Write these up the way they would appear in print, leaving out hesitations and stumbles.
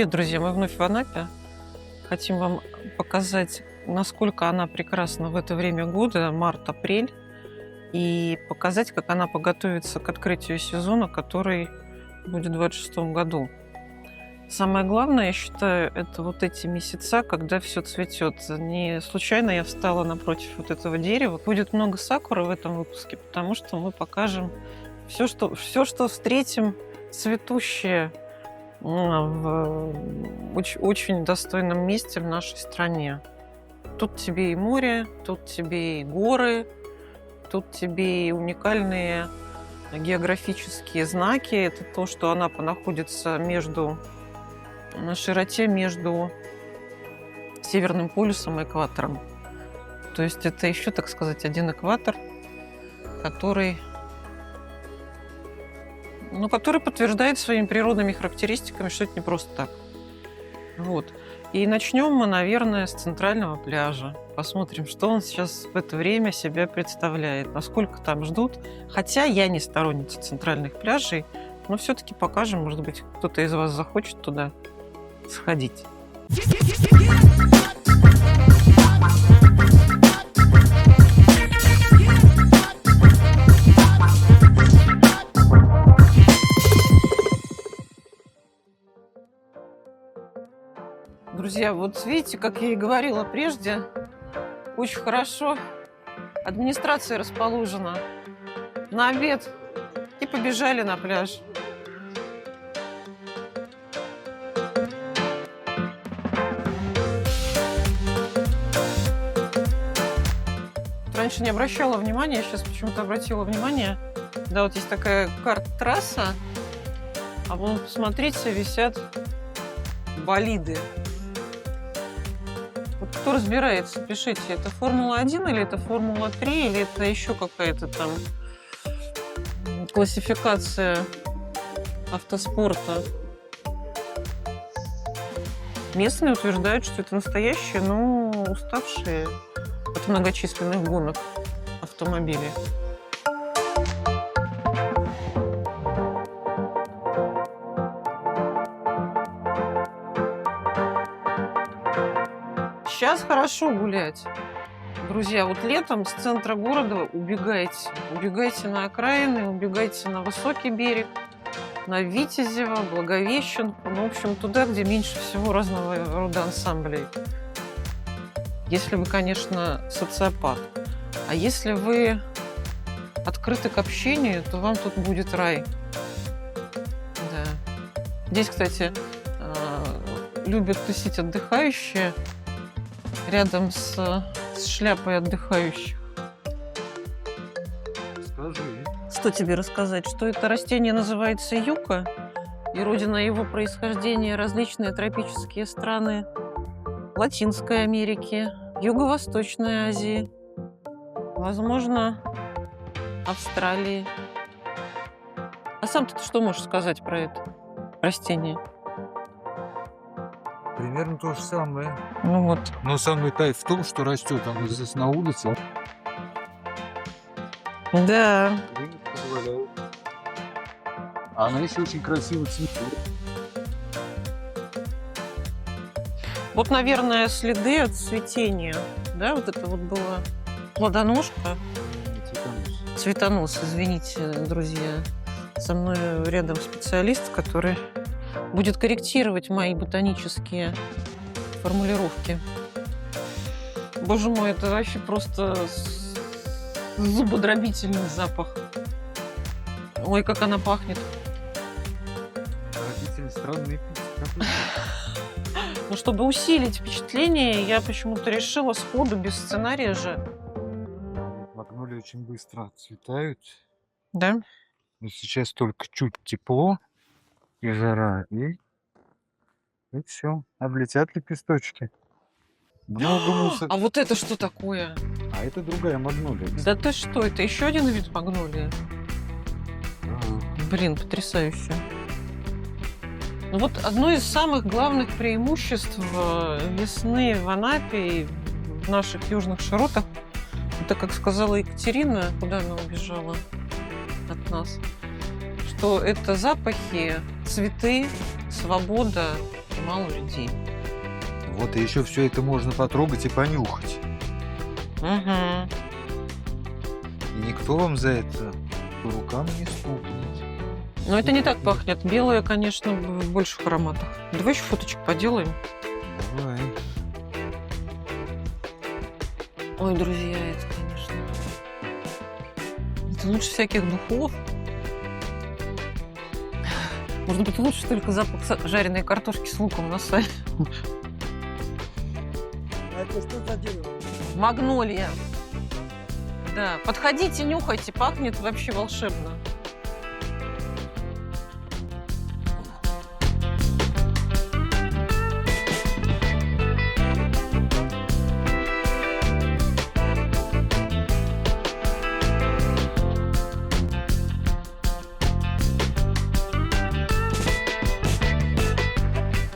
Привет, друзья! Мы вновь в Анапе. Хотим вам показать, насколько она прекрасна в это время года, март-апрель, и показать, как она готовится к открытию сезона, который будет в 2026 году. Самое главное, я считаю, это вот эти месяца, когда все цветет. Не случайно я встала напротив вот этого дерева. Будет много сакуры в этом выпуске, потому что мы покажем все, что встретим цветущее в очень достойном месте в нашей стране. Тут тебе и море, тут тебе и горы, тут тебе и уникальные географические знаки. Это то, что Анапа находится на широте между Северным полюсом и экватором. То есть это еще, так сказать, один экватор, который подтверждает своими природными характеристиками, что это не просто так. Вот. И начнем мы, наверное, с центрального пляжа. Посмотрим, что он сейчас в это время себя представляет, насколько там ждут. Хотя я не сторонница центральных пляжей, но все-таки покажем, может быть, кто-то из вас захочет туда сходить. Друзья, вот видите, как я и говорила прежде, очень хорошо администрация расположена на обед и побежали на пляж. Раньше не обращала внимания, сейчас почему-то обратила внимание. Да, вот есть такая карт-трасса, а вон, посмотрите, висят болиды. Вот кто разбирается, пишите, это Формула-1 или это Формула-3, или это еще какая-то там классификация автоспорта. Местные утверждают, что это настоящие, но уставшие от многочисленных гонок автомобили. Сейчас хорошо гулять. Друзья, вот летом с центра города убегайте. Убегайте на окраины, убегайте на высокий берег, на Витязево, Благовещенку. Ну, в общем, туда, где меньше всего разного рода ансамблей. Если вы, конечно, социопат. А если вы открыты к общению, то вам тут будет рай. Да. Здесь, кстати, любят тусить отдыхающие рядом с шляпой отдыхающих. Скажи. Что тебе рассказать? Что это растение называется юка, и родина его происхождения различные тропические страны Латинской Америки, Юго-Восточной Азии, возможно, Австралии. А сам ты что можешь сказать про это растение? Примерно то же самое. Ну вот. Но самый кайф в том, что растет оно здесь на улице. Да. Позволяет. А она еще очень красиво цветет. Вот, наверное, следы от цветения. Да, вот это вот была плодоножка. Цветонос, извините, друзья. Со мной рядом специалист, который будет корректировать мои ботанические формулировки. Боже мой, это вообще просто зубодробительный запах. Ой, как она пахнет. Родители странные птицы. Но чтобы усилить впечатление, я почему-то решила сходу, без сценария же. Магнолии очень быстро отцветают. Да? Но сейчас только чуть тепло и жара, и все, облетят лепесточки. Много мусора. А вот это что такое? А это другая магнолия. Да ты что, это еще один вид магнолии? Ага. Блин, потрясающе. Ну вот одно из самых главных преимуществ весны в Анапе и в наших южных широтах, это, как сказала Екатерина, куда она убежала от нас, что это запахи, цветы, свобода и мало людей. Вот и еще все это можно потрогать и понюхать. Угу. И никто вам за это по рукам не стукнет. Но это не так пахнет. Белое, конечно, в больших ароматах. Давай еще фоточек поделаем. Давай. Ой, друзья, это, конечно... Это лучше всяких духов. Может быть, лучше только запах жареной картошки с луком на сале. А это что за дерево? Магнолия. Да, подходите, нюхайте, пахнет вообще волшебно.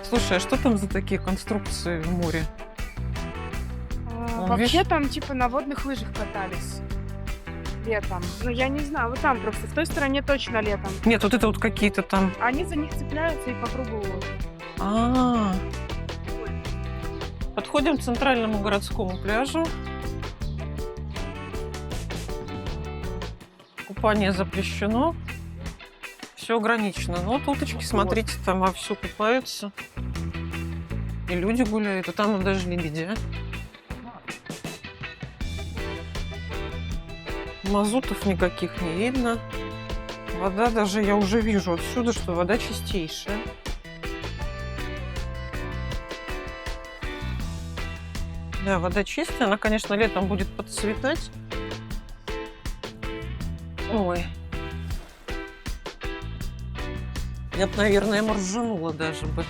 Слушай, а что там за такие конструкции в море? Вообще видишь? там типа на водных лыжах катались летом. Ну, я не знаю, вот там просто, в той стороне точно летом. Нет, вот это вот какие-то там... Они за них цепляются и по кругу. А. Подходим к центральному городскому пляжу. Купание запрещено. Все ограничено. Но вот уточки, смотрите, там вовсю купаются. И люди гуляют. А там даже лебедя. Мазутов никаких не видно. Вода даже, я уже вижу отсюда, что вода чистейшая. Да, вода чистая. Она, конечно, летом будет подцветать. Ой. Я бы, наверное, моржанула даже бы.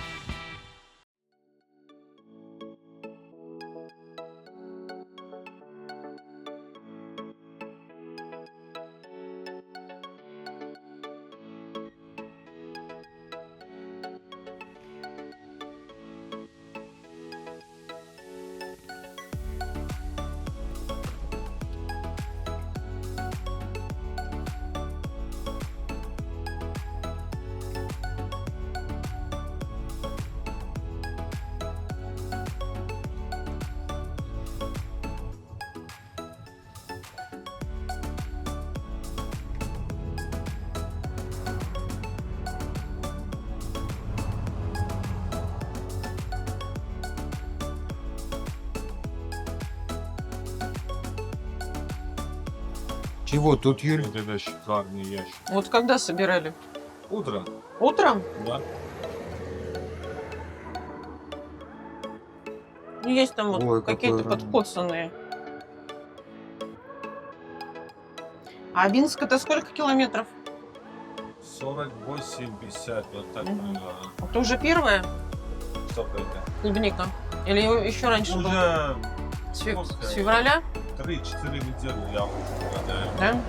Чего тут, Юль? Вот это шикарный ящик. Вот когда собирали? Утро, Утром? да? Ну, есть там вот Ой, какие-то какой подкоцанные. А Абинск это сколько километров? 48-50, вот так Мгм. примерно. Это уже первая Сколько это? клубника? Или еще раньше было? Уже С февраля? 3-4 недели я угадаю. Да?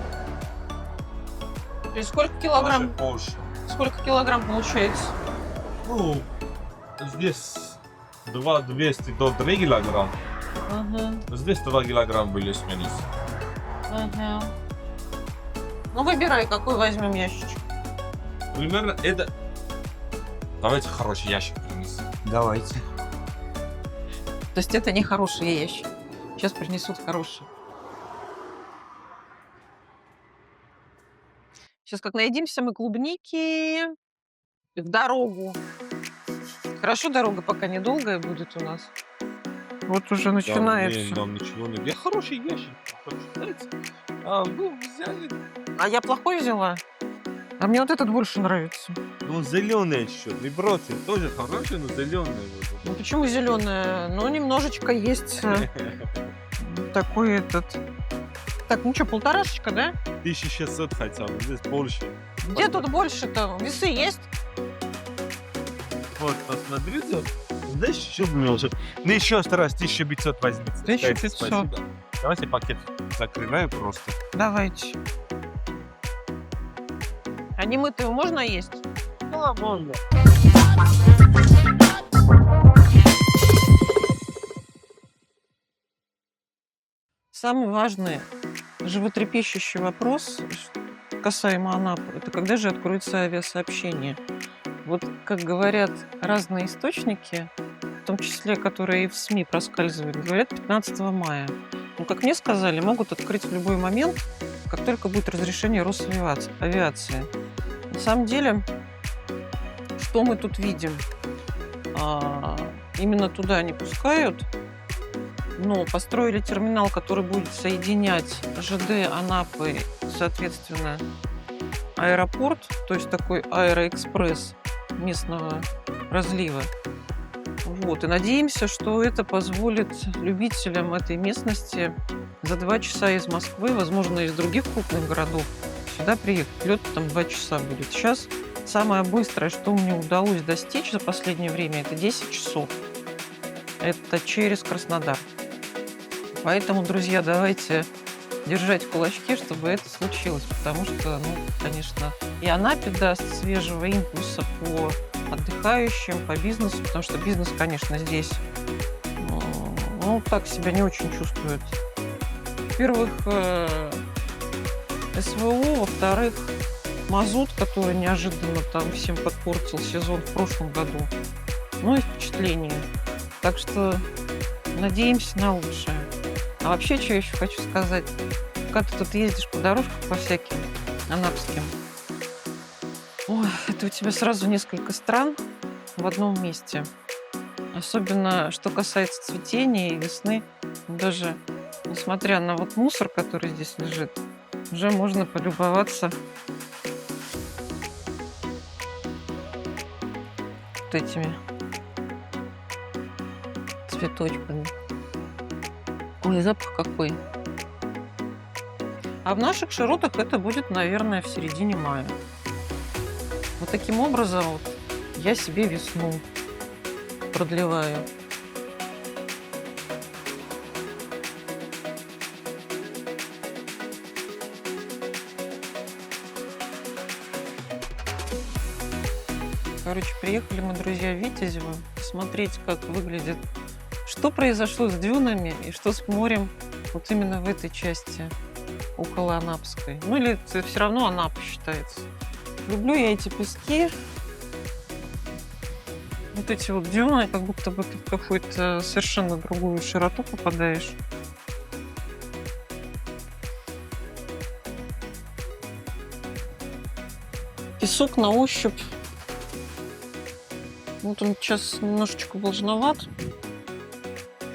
То есть сколько килограмм? Даже больше. Сколько килограмм получается? Ну, здесь 200 до 3 килограмм. Угу. Здесь 2 килограмм плюс-минус. Угу. Ну выбирай, какой возьмем ящичек. Примерно это... Давайте хороший ящик принесем. Давайте. То есть это не хорошие ящики. Сейчас принесут хорошие. Сейчас как наедимся мы клубники в дорогу. Хорошо, дорога пока недолгая будет у нас. Вот уже начинается. Нам ничего не... Я хороший ящик. Почитайте. А, ну, взяли. А я плохой взяла? А мне вот этот больше нравится. Ну, зеленый еще. Не против. Тоже хороший, но зеленый. Ну почему зеленая? Ну, немножечко есть такой этот. Так, ну что, полторашечка, да? 1600 хотя бы. Здесь больше. Где тут больше-то? Весы есть? Вот, посмотрите. Здесь еще меньше. Ну, еще стараюсь 1500 возьмите. 1500. Спасибо. Давайте пакет закрываю просто. Давайте. А немытую можно есть? Да, можно. Самый важный животрепещущий вопрос касаемо Анапы, это когда же откроется авиасообщение. Вот, как говорят разные источники, в том числе, которые и в СМИ проскальзывают, говорят 15 мая. Ну, как мне сказали, могут открыть в любой момент, как только будет разрешение Росавиации. На самом деле, что мы тут видим? Именно туда не пускают, но построили терминал, который будет соединять ЖД Анапы, соответственно, аэропорт, то есть такой аэроэкспресс местного разлива. Вот. И надеемся, что это позволит любителям этой местности за 2 часа из Москвы, возможно, из других крупных городов, сюда приехать. Лёд там 2 часа будет. Сейчас самое быстрое, что мне удалось достичь за последнее время, это 10 часов. Это через Краснодар. Поэтому, друзья, давайте держать кулачки, чтобы это случилось, потому что, ну, конечно, и Анапе даст свежего импульса по отдыхающим, по бизнесу, потому что бизнес, конечно, здесь, ну, так себя не очень чувствует. Во-первых, СВО, во-вторых, мазут, который неожиданно там всем подпортил сезон в прошлом году. Ну и впечатление. Так что надеемся на лучшее. А вообще, что я еще хочу сказать? Когда ты тут ездишь по дорожкам по всяким анапским, ой, это у тебя сразу несколько стран в одном месте. Особенно, что касается цветения и весны. Даже несмотря на вот мусор, который здесь лежит, уже можно полюбоваться вот этими цветочками. Ой, запах какой. А в наших широтах это будет, наверное, в середине мая. Вот таким образом вот я себе весну продлеваю. Короче, приехали мы, друзья, в Витязево посмотреть, как выглядит, что произошло с дюнами и что с морем вот именно в этой части около Анапской. Ну или это все равно Анапа считается. Люблю я эти пески. Вот эти вот дюны, как будто бы ты в какую-то совершенно другую широту попадаешь. Песок на ощупь. Вот он сейчас немножечко влажноват.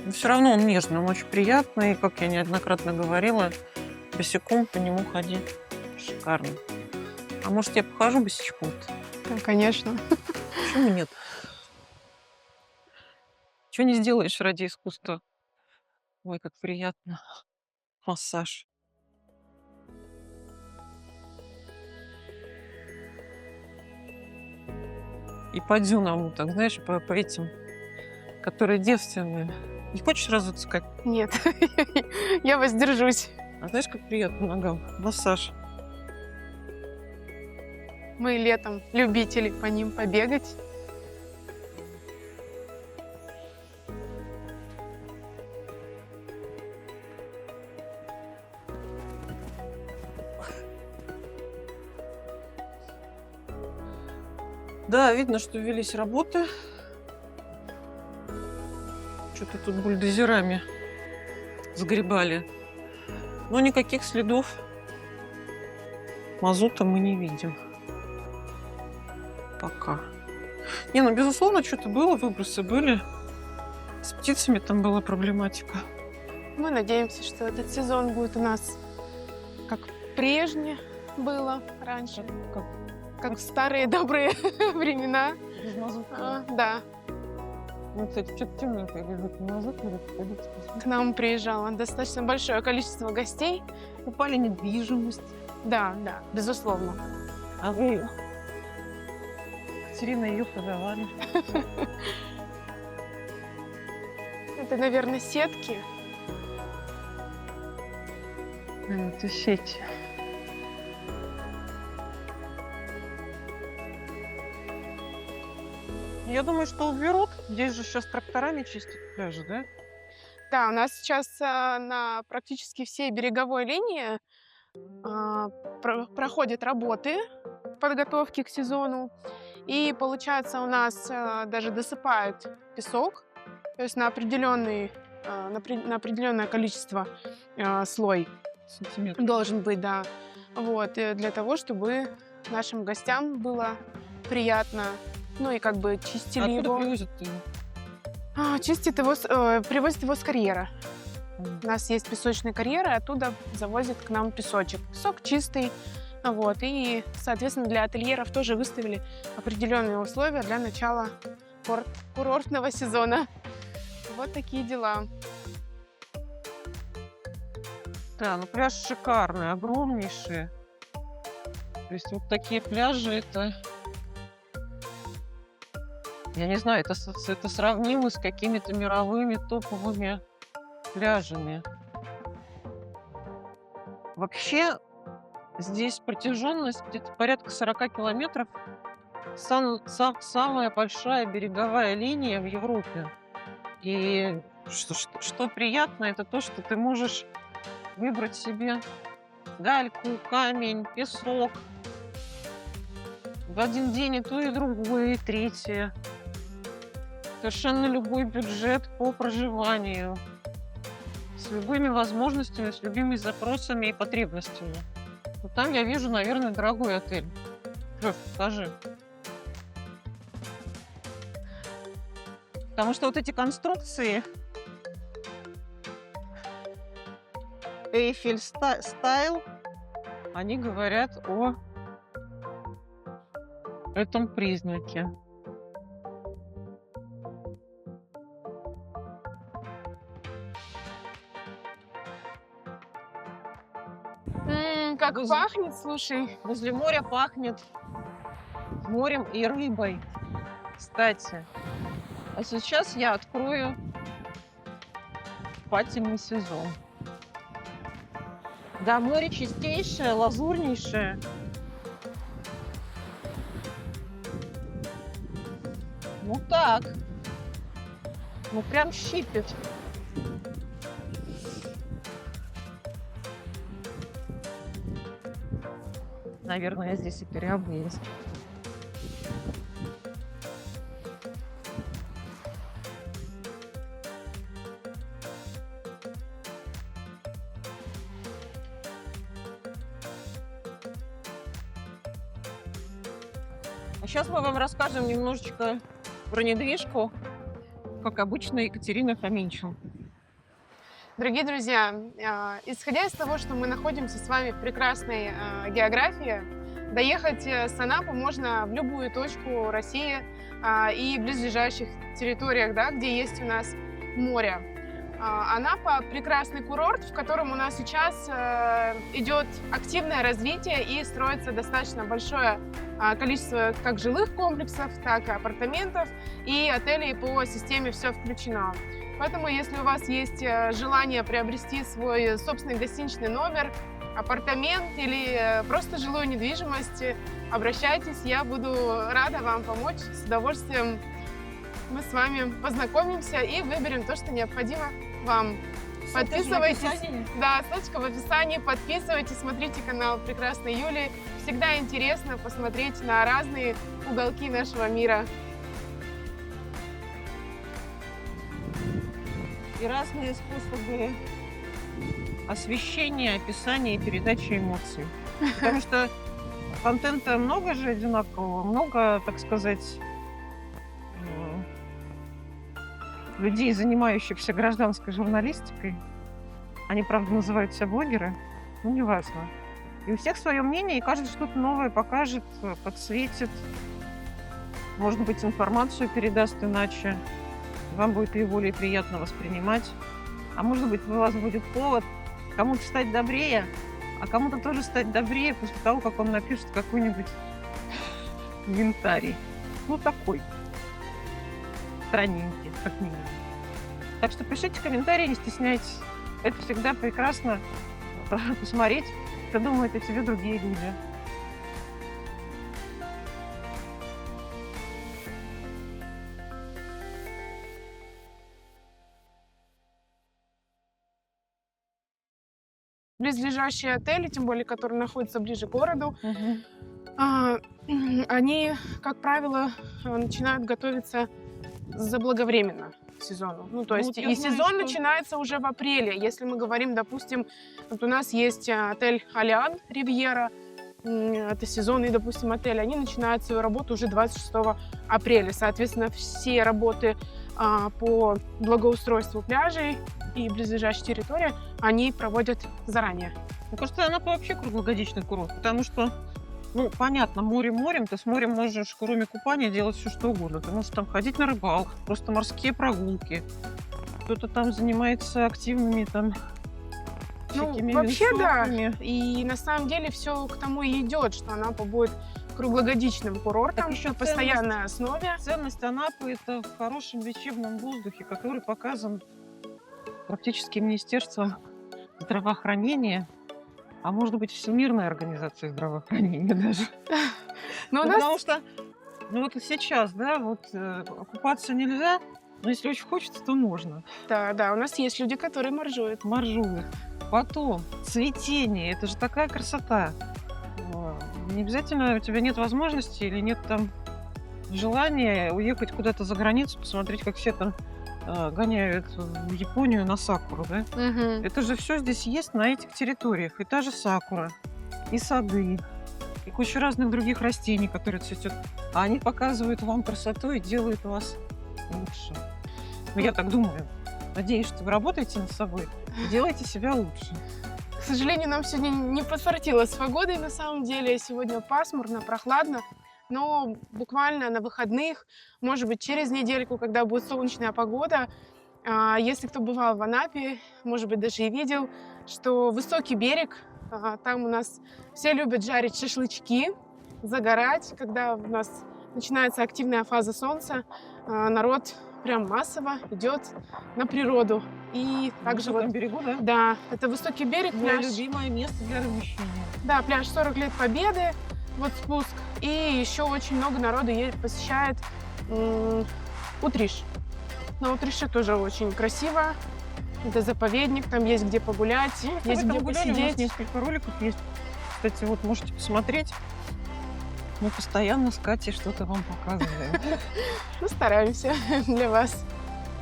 Но все равно он нежный, он очень приятный. Как я неоднократно говорила, босиком по нему ходить шикарно. А может, я похожу босичком-то? Да, конечно. Почему нет? Чего не сделаешь ради искусства? Ой, как приятно. Массаж. И по дюнам, так, знаешь, по этим, которые девственные. Не хочешь разыскать? Нет, я воздержусь. А знаешь, как приятно ногам? Массаж. Мы летом любители по ним побегать. Да, видно, что велись работы. Что-то тут бульдозерами сгребали. Но никаких следов мазута мы не видим. Пока. Не, ну, безусловно, что-то было, выбросы были. С птицами там была проблематика. Мы надеемся, что этот сезон будет у нас как прежде было раньше. Как в старые добрые времена. Без мазута. Да. Ну, кстати, что-то темненькое лежит. Мазут лежит, пойдите посмотрите. К нам приезжало достаточно большое количество гостей. Упали недвижимость. Да, да, безусловно. А вы, Катерина, ее продавали. Это, наверное, сетки. Это сети. Я думаю, что уберут. Здесь же сейчас тракторами чистят пляжи, да? Да, у нас сейчас на практически всей береговой линии проходят работы подготовки к сезону. И получается у нас даже досыпают песок, то есть на на определенное количество слой Сантиметр. должен быть, да. Вот, для того, чтобы нашим гостям было приятно, ну и как бы чистили Откуда его. привозят его? Привозят его с карьера. Мгм. У нас есть песочный карьер, и оттуда завозят к нам песочек. Песок чистый, вот, и, соответственно, для ательеров тоже выставили определенные условия для начала курортного сезона. Вот такие дела. Да, ну пляж шикарный, огромнейший. То есть вот такие пляжи, это... Я не знаю, это сравнимо с какими-то мировыми топовыми пляжами. Вообще, здесь протяженность где-то порядка 40 километров. Самая большая береговая линия в Европе. И что приятно, это то, что ты можешь выбрать себе гальку, камень, песок. В один день и то, и другое, и третье. Совершенно любой бюджет по проживанию. С любыми возможностями, с любыми запросами и потребностями. Вот там я вижу, наверное, дорогой отель. Лёш, скажи. Потому что вот эти конструкции Эйфель стайл, они говорят о этом признаке. Как Воз- пахнет, слушай. Возле моря пахнет морем и рыбой. Кстати, а сейчас я открою купательный сезон. Да, море чистейшее, лазурнейшее. Ну так. Ну прям щипет. Наверное, я здесь и переобуюсь. А сейчас мы вам расскажем немножечко про недвижку, как обычно, Екатерина Фоминчин. Дорогие друзья, исходя из того, что мы находимся с вами в прекрасной географии, доехать с Анапы можно в любую точку России и близлежащих территориях, да, где есть у нас море. Анапа – прекрасный курорт, в котором у нас сейчас идет активное развитие и строится достаточно большое количество как жилых комплексов, так и апартаментов и отелей по системе «Все включено». Поэтому, если у вас есть желание приобрести свой собственный гостиничный номер, апартамент или просто жилую недвижимость, обращайтесь, я буду рада вам помочь. С удовольствием мы с вами познакомимся и выберем то, что необходимо вам. Подписывайтесь. Да, ссылочка в описании. Подписывайтесь, смотрите канал Прекрасной Юли. Всегда интересно посмотреть на разные уголки нашего мира. И разные способы освещения, описания и передачи эмоций. Потому что контента много же одинакового, много, так сказать, людей, занимающихся гражданской журналистикой. Они, правда, называют себя блогеры, но неважно. И у всех свое мнение, и каждый что-то новое покажет, подсветит. Может быть, информацию передаст иначе. Вам будет ее более приятно воспринимать. А может быть, у вас будет повод кому-то стать добрее, а кому-то тоже стать добрее после того, как он напишет какой-нибудь комментарий. Ну, такой. Странненький, как минимум. Так что пишите комментарии, не стесняйтесь. Это всегда прекрасно посмотреть, что думают о тебе другие люди. Близлежащие отели, тем более, которые находятся ближе к городу, Они, как правило, начинают готовиться заблаговременно к сезону. Ну, то Ну, есть вот я и знаю, сезон что- начинается уже в апреле. Если мы говорим, допустим, вот у нас есть отель Алиан Ривьера, это сезонный, допустим, отель, они начинают свою работу уже 26 апреля. Соответственно, все работы по благоустройству пляжей и близлежащей территории они проводят заранее. Мне кажется, она вообще круглогодичный курорт, потому что, ну, понятно, море морем, ты с морем можешь, кроме купания, делать все что угодно. Ты можешь там ходить на рыбалку, просто морские прогулки. Кто-то там занимается активными там всякими вообще, да. виндсерфами. И на самом деле все к тому и идет, что Анапа будет круглогодичным курортом Так еще на постоянной основе. Ценность Анапы – это в хорошем лечебном воздухе, который показан практически Министерством здравоохранения, а может быть, Всемирной организацией здравоохранения даже. Но у Ну, нас потому что, ну вот сейчас, да, вот купаться нельзя, но если очень хочется, то можно. да, у нас есть люди, которые моржуют. Моржуют. Потом цветение, это же такая красота. Не обязательно у тебя нет возможности или нет там желания уехать куда-то за границу, посмотреть, как все там гоняют в Японию на сакуру, да? Мгм. Это же все здесь есть на этих территориях. И та же сакура, и сады, и куча разных других растений, которые цветут. А они показывают вам красоту и делают вас лучше. Ну, я так думаю. Надеюсь, что вы работаете над собой и делаете себя лучше. К сожалению, нам сегодня не подфартило с погодой на самом деле. Сегодня пасмурно, прохладно. Но буквально на выходных, может быть, через недельку, когда будет солнечная погода, если кто бывал в Анапе, может быть, даже и видел, что высокий берег, там у нас все любят жарить шашлычки, загорать. Когда у нас начинается активная фаза солнца, народ прям массово идет на природу. И также На вот, этом берегу, да? да, это высокий берег, Мое пляж. любимое место для размещения. Да, пляж 40 лет Победы, вот спуск. И еще очень много народу посещает Утриш. На Утрише тоже очень красиво. Это заповедник, там есть где погулять, Ну, есть вы где там гуляли, у нас посидеть. несколько роликов есть. Кстати, вот можете посмотреть. Мы постоянно с Катей что-то вам показываем. Ну, стараемся для вас.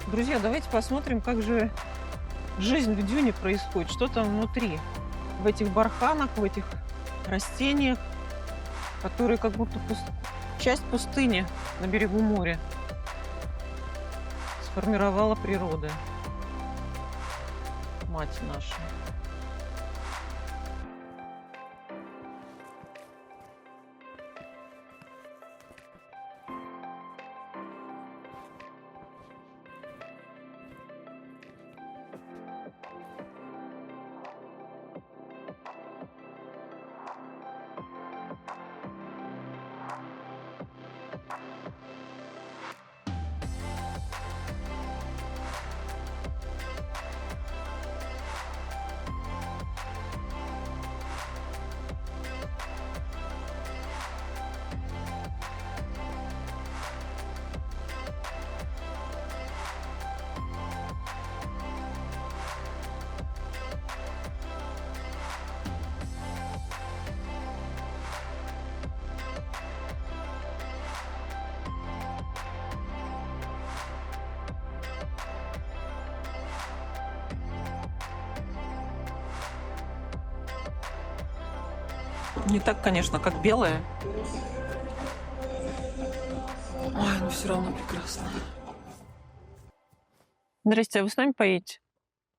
Друзья, давайте посмотрим, как же жизнь в дюне происходит. Что там внутри? В этих барханах, в этих растениях, которые как будто часть пустыни на берегу моря сформировала природа. Мать наша. Не так, конечно, как белая. Ой, но все равно прекрасно. Здрасте, а вы с нами поедете?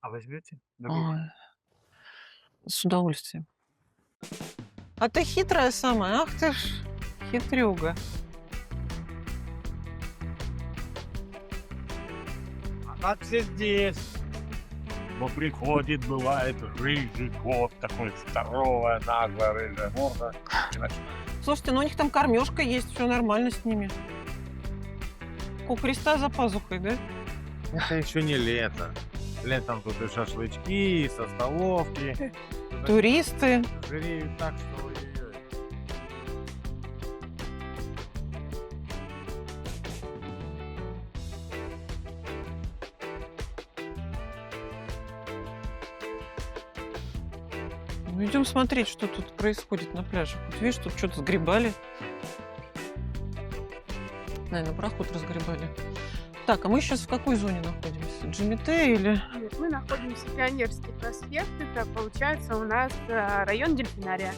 А возьмете? Ой, с удовольствием. А ты хитрая самая, ах ты ж хитрюга. А как все здесь? Но приходит, бывает, рыжий кот, такой здоровая, наглая, рыжая морда. Слушайте, ну у них там кормежка есть, все нормально с ними. У Христа за пазухой, да? Это еще не лето. Летом тут и шашлычки, и со столовки. Туристы. Жиреют так, что ой-ой-ой. Ну, идем смотреть, что тут происходит на пляже. Вот видишь, тут что-то сгребали. Наверное, проход разгребали. Так, а мы сейчас в какой зоне находимся? Джимите или... Нет, мы находимся в Пионерский проспект. Это, получается, у нас район Дельфинария.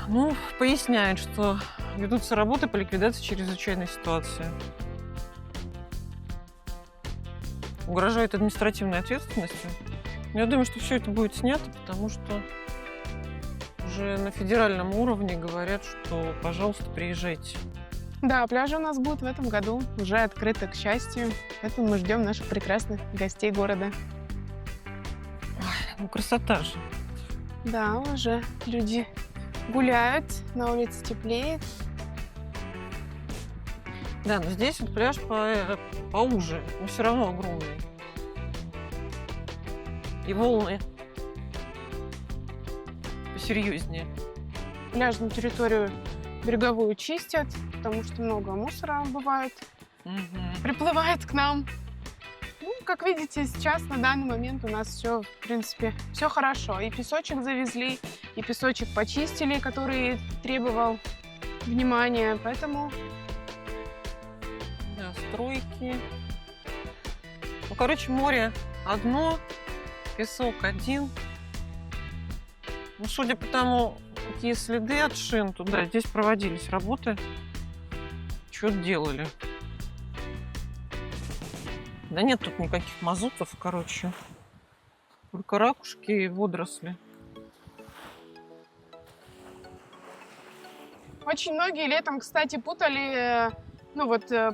Ну, поясняет, что ведутся работы по ликвидации чрезвычайной ситуации. Угрожает административной ответственностью. Я думаю, что все это будет снято, потому что уже на федеральном уровне говорят, что, пожалуйста, приезжайте. Да, пляжи у нас будут в этом году уже открыты, к счастью. Поэтому мы ждем наших прекрасных гостей города. Ну, красота же. Да, уже люди гуляют, на улице теплеет. Да, но здесь вот пляж поуже, но все равно огромный. И волны посерьезнее. Пляжную территорию береговую чистят, потому что много мусора бывает, приплывает к нам. Ну, как видите, сейчас на данный момент у нас все, в принципе, все хорошо. И песочек завезли, и песочек почистили, который требовал внимания. Поэтому Да, стройки. Ну, короче, море одно, песок один. Ну, судя по тому, какие следы от шин туда, здесь проводились работы, что-то делали. Да нет тут никаких мазутов, короче. Только ракушки и водоросли. очень многие летом, кстати, путали,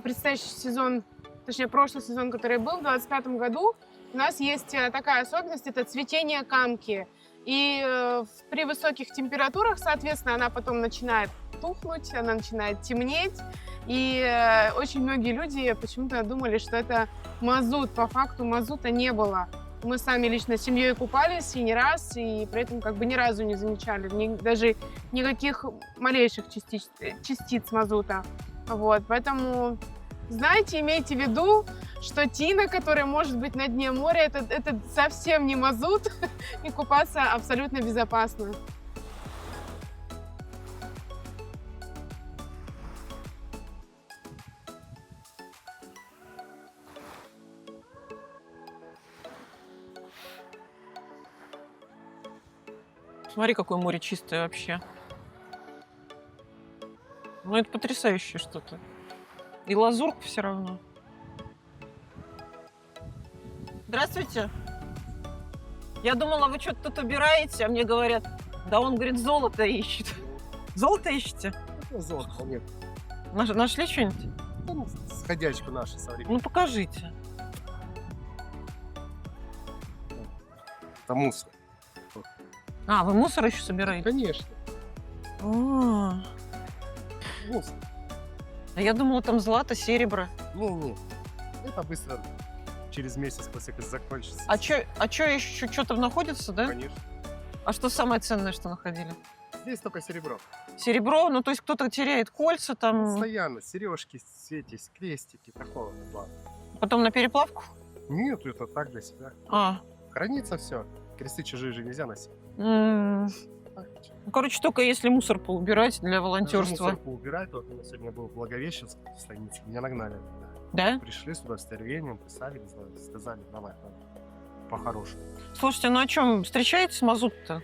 предстоящий сезон, точнее, прошлый сезон, который был в 2025 году. У нас есть такая особенность, это цветение камки. И при высоких температурах, соответственно, она потом начинает тухнуть, она начинает темнеть. И очень многие люди почему-то думали, что это мазут. По факту мазута не было. Мы сами лично с семьей купались и не раз, и при этом как бы ни разу не замечали даже никаких малейших частиц мазута. Вот, поэтому знайте, имейте в виду, что тина, которая может быть на дне моря, это совсем не мазут, и купаться абсолютно безопасно. Смотри, какое море чистое вообще. Ну, это потрясающее что-то. И лазурка все равно. Здравствуйте. Я думала, вы что-то тут убираете, а мне говорят, да он, говорит, золото ищет. Золото ищете? Золото нет. Нашли что-нибудь? Ну, сходячку нашу современную. Ну, покажите. Это мусор. А, вы мусор еще собираете? Конечно. А Мусор. я думала, там злато, серебро. Не. Это быстро через месяц после как закончится. А что еще что-то находится, да? Конечно. А что самое ценное, что находили? Здесь только серебро. Серебро, ну то есть кто-то теряет кольца там, Постоянно. Сережки, светись, крестики, такого плана. потом на переплавку? Нет, это так для себя. А, Хранится все. Кресты чужие же нельзя носить. ну, Так, короче, только если мусор поубирать для даже волонтерства. мусор поубирать. Вот у меня сегодня был в Благовещенск в станице. Меня нагнали. Да? Пришли сюда с тервением, представили, сказали, давай, по-хорошему. Слушайте, ну о чем встречается мазут-то?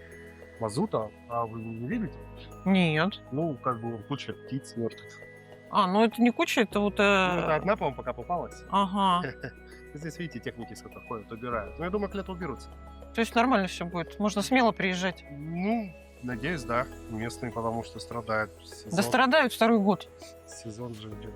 Мазута? А вы не видите? Нет. Ну, как бы куча птиц мертвых. А, ну это не куча, это вот... Ну, это одна, по-моему, пока попалась. Ага. Здесь, видите, техники сколько ходят, убирают. Ну, я думаю, к лету уберутся. То есть нормально все будет. Можно смело приезжать. Ну, надеюсь, да. Местные, потому что страдают. Да страдают второй год. Сезон же идет.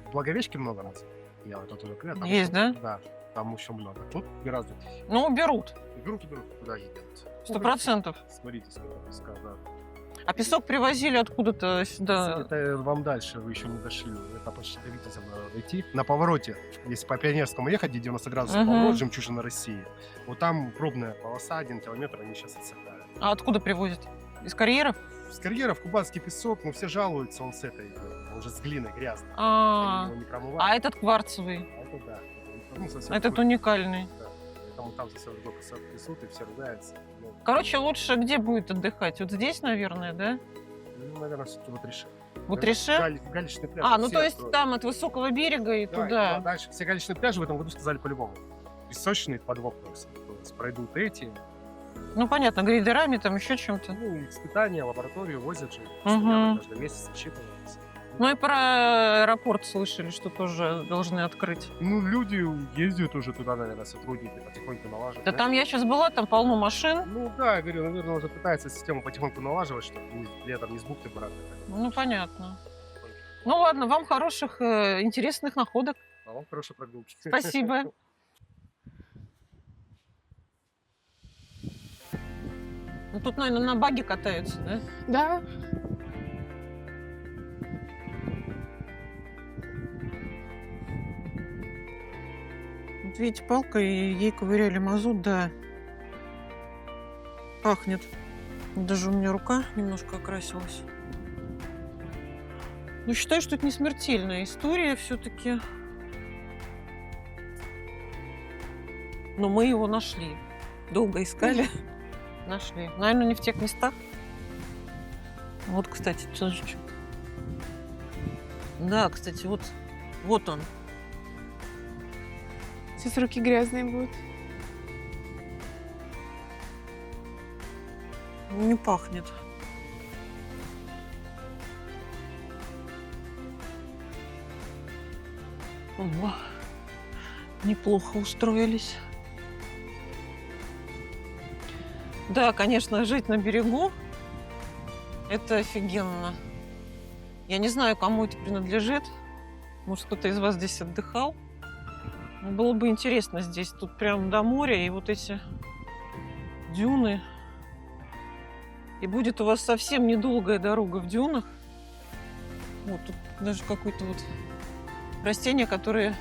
В Благовещенске много нас. Я вот тут уже клят. Есть, да? Да, там еще много. Тут гораздо. Ну, уберут. Берут, куда едут. 100%. Смотрите, сколько песка, да. А песок привозили откуда-то сюда. Это вам дальше, вы еще не дошли. Это почти до Витязя надо идти. На повороте, если по Пионерскому ехать, где 90 градусов Мгм. поворот, жемчужина России. Вот там пробная полоса, 1 километр, они сейчас отсекают. А откуда привозят? Из карьеров? С карьеров кубанский песок, ну все жалуются, он с этой, он уже с глиной грязный. А, Они его не а промывают. этот кварцевый. А это да. Ну, совсем Этот другой. уникальный. Да. Поэтому там за свой год трясут и все ругаются. Ну, Короче, лучше где будет отдыхать? Вот здесь, наверное, да? ну, наверное, все-таки вот решим. Вот Реше? Галечный пляж. А, ну все то есть откроют. там от высокого берега и Да, и туда. дальше. Все галечные пляжи в этом году сказали по-любому. Песочные под вопросом. То есть пройдут эти, Ну, понятно, грейдерами, там еще чем-то. ну, испытания, лабораторию возят же. Мгм. Каждый месяц отчитываются. Ну и про аэропорт слышали, что тоже должны открыть. Ну, люди ездят уже туда, наверное, сотрудники потихоньку налаживают. Да там я сейчас была, там полно машин. Ну да, я говорю, наверное, уже пытается систему потихоньку налаживать, чтобы летом не с бухты брать. Ну, понятно. Ну ладно, вам хороших, интересных находок. А вам хорошей прогулки. Спасибо. Ну, тут, наверное, на баге катаются, да? Да. Вот видите, палка, и ей ковыряли мазут, да. Пахнет. Даже у меня рука немножко окрасилась. Ну, считаю, что это не смертельная история все-таки. Но мы его нашли. Долго искали. Нашли. Наверное, не в тех местах. Вот, кстати, тоже. Да, кстати, вот он. Сейчас руки грязные будут. Не пахнет. О, неплохо устроились. Да, конечно, жить на берегу – это офигенно. Я не знаю, кому это принадлежит. Может, кто-то из вас здесь отдыхал. Но было бы интересно здесь. Тут прям до моря и вот эти дюны. И будет у вас совсем недолгая дорога в дюнах. Вот тут даже какое-то вот растение, которое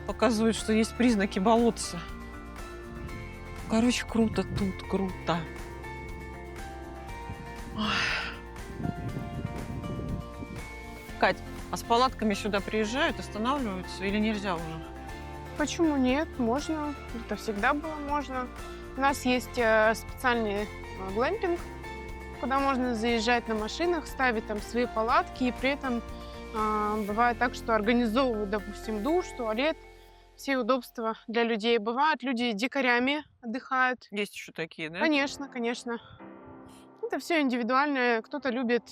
показывает, что есть признаки болотца. Короче, круто тут, круто. Ой. Кать, а с палатками сюда приезжают, останавливаются или нельзя уже? Почему нет? Можно. Это всегда было можно. У нас есть специальный глэмпинг, куда можно заезжать на машинах, ставить там свои палатки, и при этом бывает так, что организовывают, допустим, душ, туалет, все удобства для людей. Бывают люди дикарями отдыхают. Есть еще такие, да? Конечно, конечно. Это все индивидуально. Кто-то любит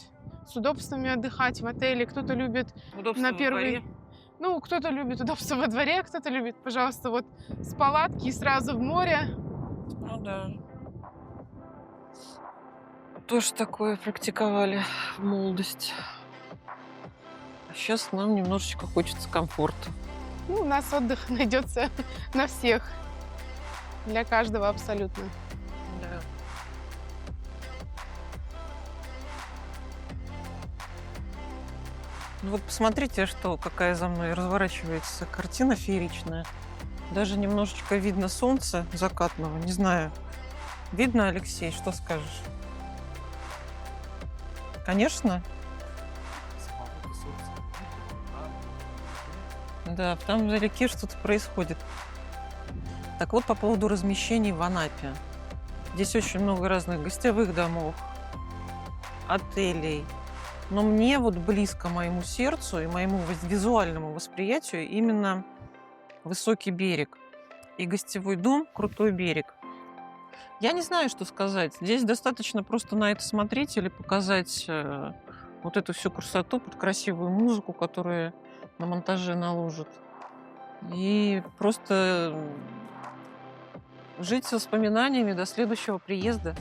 с удобствами отдыхать в отеле, кто-то любит Удобство на во первый... дворе. Ну, кто-то любит удобство во дворе, кто-то любит, пожалуйста, вот с палатки и сразу в море. Ну да. Тоже такое практиковали в молодости. А сейчас нам немножечко хочется комфорта. Ну, у нас отдых найдется на всех. Для каждого абсолютно. Да. Ну вот посмотрите, какая за мной разворачивается картина фееричная. Даже немножечко видно солнце закатного. Не знаю, видно, Алексей, что скажешь? Конечно. Да, там вдалеке что-то происходит. Так вот, по поводу размещений в Анапе. Здесь очень много разных гостевых домов, отелей. Но мне вот близко моему сердцу и моему визуальному восприятию именно высокий берег. И гостевой дом «Крутой берег». Я не знаю, что сказать. Здесь достаточно просто на это смотреть или показать вот эту всю красоту под красивую музыку, которую на монтаже наложат. И просто жить с воспоминаниями до следующего приезда.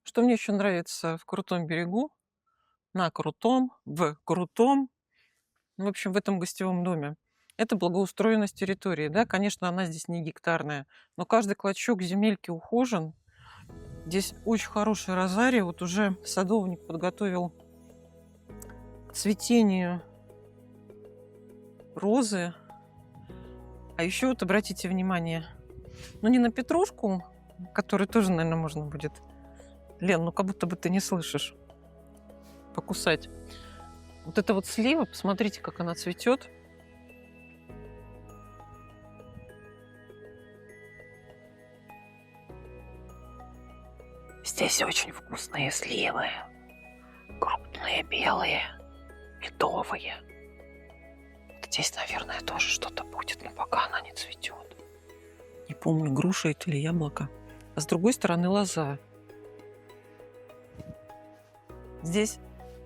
Что мне еще нравится в Крутом берегу, на Крутом, в Крутом, ну, в общем, в этом гостевом доме, это благоустроенность территории. Да, конечно, она здесь не гектарная, но каждый клочок земельки ухожен. Здесь очень хороший розарий. Вот уже садовник подготовил к цветению розы. А еще вот обратите внимание, ну не на петрушку, которую тоже, наверное, можно будет, Лен, ну как будто бы ты не слышишь, покусать. Вот это вот слива, посмотрите, как она цветет. Здесь очень вкусные сливы. Крупные, белые, медовые. Здесь, наверное, тоже что-то будет, но пока она не цветет. Не помню, груша это или яблоко. А с другой стороны лоза. Здесь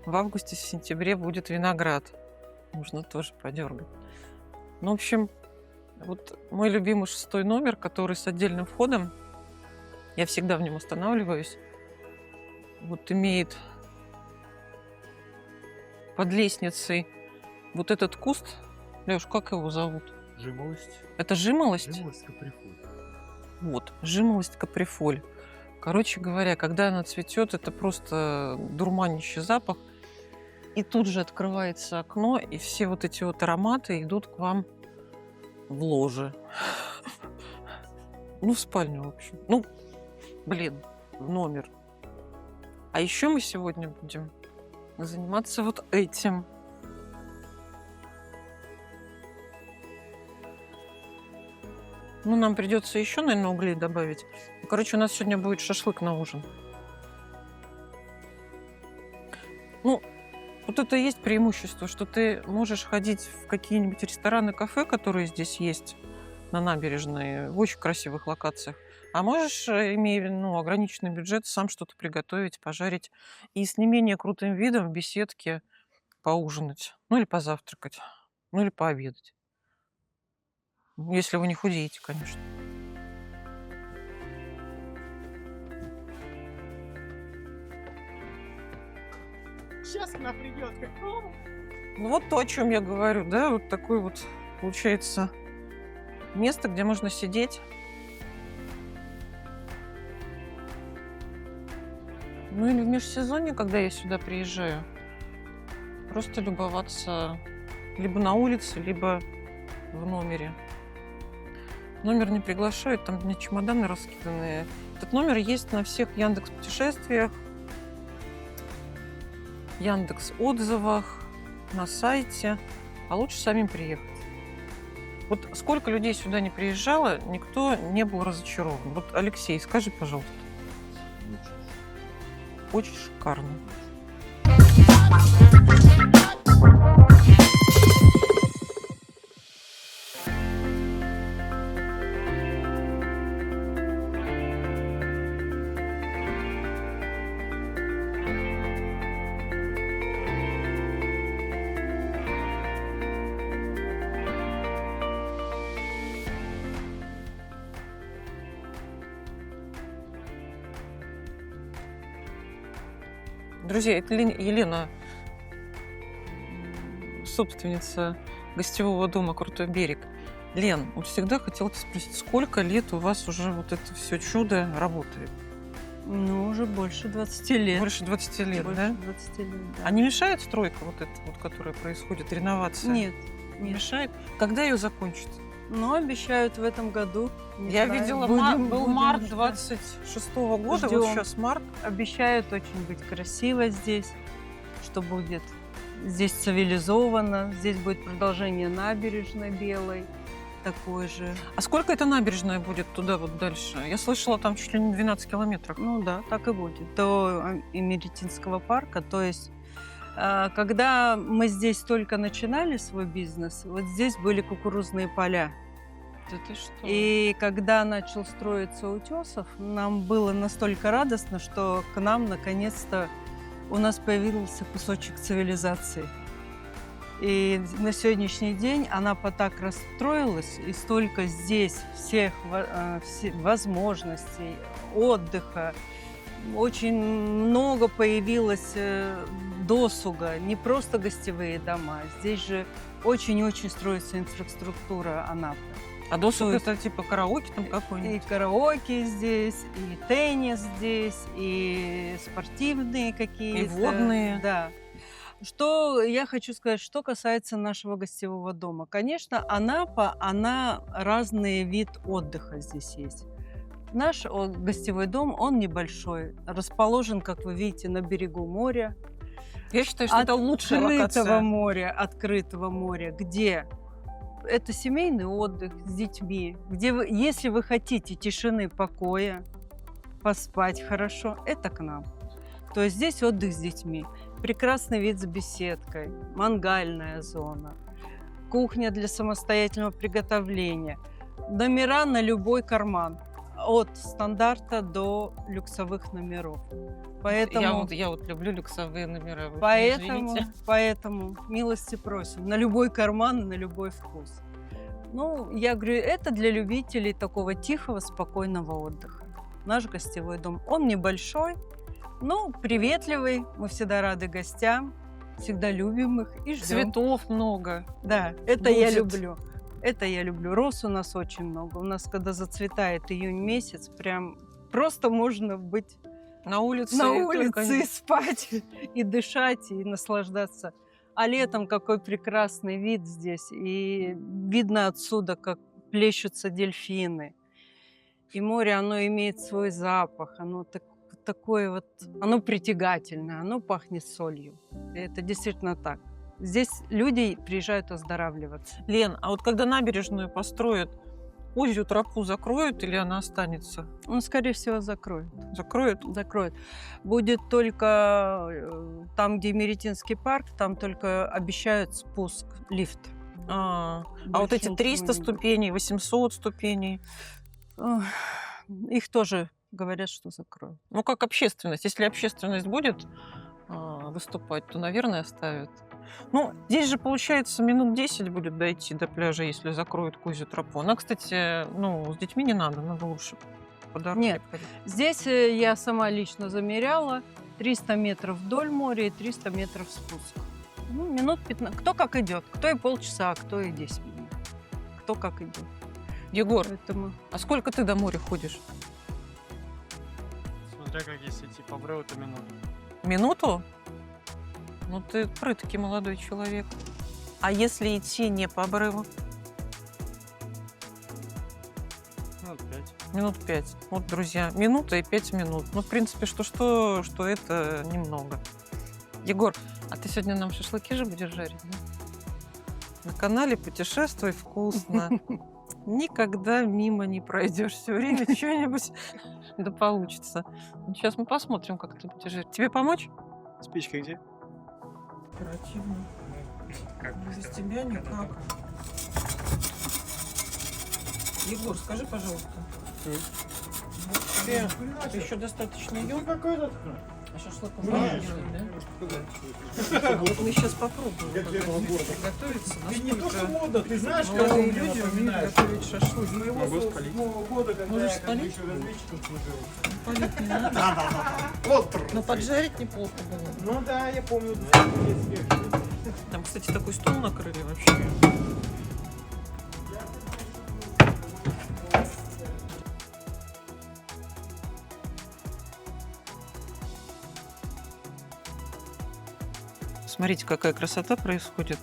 в августе, в сентябре будет виноград. Нужно тоже подергать. Ну, в общем, вот мой любимый 6 номер, который с отдельным входом. Я всегда в нем останавливаюсь. Вот имеет под лестницей вот этот куст. Лёш, как его зовут? Жимолость. Это жимолость? Жимолость каприфоль. Вот, жимолость каприфоль. Короче говоря, когда она цветет, это просто дурманящий запах. И тут же открывается окно, и все вот эти вот ароматы идут к вам в ложе. Ну, в спальню, в общем. Ну, блин, в номер. А еще мы сегодня будем заниматься вот этим. Ну, нам придется еще, наверное, углей добавить. Короче, у нас сегодня будет шашлык на ужин. Ну, вот это и есть преимущество, что ты можешь ходить в какие-нибудь рестораны, кафе, которые здесь есть на набережной, в очень красивых локациях. А можешь, имея ограниченный бюджет, сам что-то приготовить, пожарить и с не менее крутым видом в беседке поужинать. Ну, или позавтракать. Ну, или пообедать. Если вы не худеете, конечно. Сейчас она придет. Ну, вот то, о чем я говорю, да, вот такое вот получается место, где можно сидеть. Ну, или в межсезонье, когда я сюда приезжаю, просто любоваться либо на улице, либо в номере. Номер не приглашают, там у меня чемоданы раскиданные. Этот номер есть на всех Яндекс.Путешествиях, Яндекс.Отзывах, на сайте. А лучше самим приехать. Вот сколько людей сюда не приезжало, никто не был разочарован. Вот, Алексей, скажи, пожалуйста. Очень шикарно. Друзья, это Елена, собственница гостевого дома «Крутой берег». Лен, вот всегда хотела тебя спросить, сколько лет у вас уже вот это все чудо работает? Ну, уже больше 20 лет. Больше 20 лет, Больше да? 20 лет, да. А не мешает стройка вот эта вот, которая происходит, реновация? Нет, Не нет. мешает? Когда ее закончат? Но обещают в этом году. Не Я знаю, видела, был будем март ждать. 26-го года, вот Ждем. сейчас март. Обещают очень быть красиво здесь, что будет здесь цивилизованно. Здесь будет продолжение набережной белой, такой же. А сколько эта набережная будет туда вот дальше? Я слышала, там чуть ли не 12 километров. Ну да, так и будет. До Эмеретинского парка. То есть, когда мы здесь только начинали свой бизнес, вот здесь были кукурузные поля. Да ты что? И когда начал строиться Утесов, нам было настолько радостно, что к нам наконец-то у нас появился кусочек цивилизации. И на сегодняшний день она так расстроилась, и столько здесь всех возможностей, отдыха, очень много появилось досуга, не просто гостевые дома. Здесь же очень-очень строится инфраструктура Анапы. А досуг То есть- это типа караоке там И какой-нибудь? караоке здесь, и теннис здесь, и спортивные какие-то. водные. Да. Что я хочу сказать, что касается нашего гостевого дома. Конечно, Анапа, она разный вид отдыха здесь есть. Наш гостевой дом, он небольшой, расположен, как вы видите, на берегу моря. Я считаю, что это лучшая локация. Открытого моря, где это семейный отдых с детьми, где вы, если вы хотите тишины, покоя, поспать хорошо, это к нам. То есть здесь отдых с детьми, прекрасный вид с беседкой, мангальная зона, кухня для самостоятельного приготовления, номера на любой карман, от стандарта до люксовых номеров. Поэтому... Я вот люблю люксовые номера. вы уж меня извините. Поэтому милости просим. На любой карман, на любой вкус. Ну, я говорю, это для любителей такого тихого, спокойного отдыха. Наш гостевой дом. Он небольшой, но приветливый. Мы всегда рады гостям, всегда любим их и ждем. Цветов много. Да, это я Будет. люблю. Это я люблю. Роз у нас очень много. У нас, когда зацветает июнь месяц, прям просто можно быть На улице. на и улице только и спать, и дышать, и наслаждаться. А летом какой прекрасный вид здесь. И видно отсюда, как плещутся дельфины. И море, оно имеет свой запах. Оно такое вот, оно притягательное, оно пахнет солью. И это действительно так. Здесь люди приезжают оздоравливаться. Лен, а вот когда набережную построят, Козью тропу закроют или она останется? Он, скорее всего, закроет. Закроют? Закроет. Будет только там, где Меретинский парк, там только обещают спуск, лифт. А Больше вот эти ничего 300 не будет. ступеней, 800 ступеней. Ох, их тоже говорят, что закроют. Ну, как общественность. Если общественность будет выступать, то, наверное, оставят. Ну, здесь же, получается, минут 10 будет дойти до пляжа, если закроют Козью тропу. Она, кстати, ну, с детьми не надо лучше по дороге Нет. ходить. Здесь я сама лично замеряла 300 метров вдоль моря и 300 метров спуск. Ну, минут 15. Кто как идет. Кто и полчаса, а кто и 10 минут. Кто как идет. Егор, Поэтому а сколько ты до моря ходишь? Смотря как если идти по бреву, то минуту. Минуту? Ну, ты прыткий молодой человек. А если идти не по обрыву? Ну, 5. Минут 5. Вот, друзья, минута и 5 минут. Ну, в принципе, что это немного. Егор, а ты сегодня нам шашлыки же будешь жарить, да? На канале «Путешествуй вкусно». Никогда мимо не пройдешь. Все время что-нибудь да получится. Сейчас мы посмотрим, как ты будешь жарить. Тебе помочь? Спичка где? Оперативно. Как Без тебя никак. Егор, скажи, пожалуйста. Ты еще достаточно ел? какой этот? А шашлык он правильно делает, да? Вот мы сейчас попробуем готовиться. Не то, что Насколько мода, ты знаешь, кого молодые мне люди умеют напоминает? готовить шашлык. Моего седьмого года, когда Можешь я как бы спалить? еще разведчиком служил. Палить не надо. Вот. Но поджарить неплохо было. Ну да, я помню. Там, кстати, такой стол накрыли вообще. Смотрите, какая красота происходит.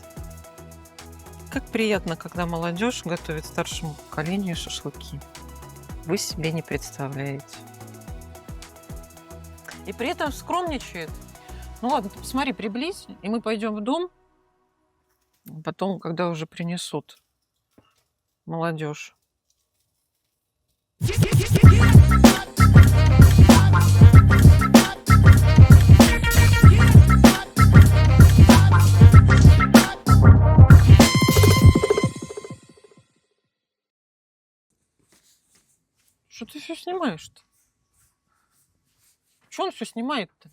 Как приятно, когда молодежь готовит старшему поколению шашлыки. Вы себе не представляете. И при этом скромничает. Ну ладно, ты посмотри, приблизь, и мы пойдем в дом. Потом, когда уже принесут молодежь. Что ты все снимаешь-то? Что он все снимает-то?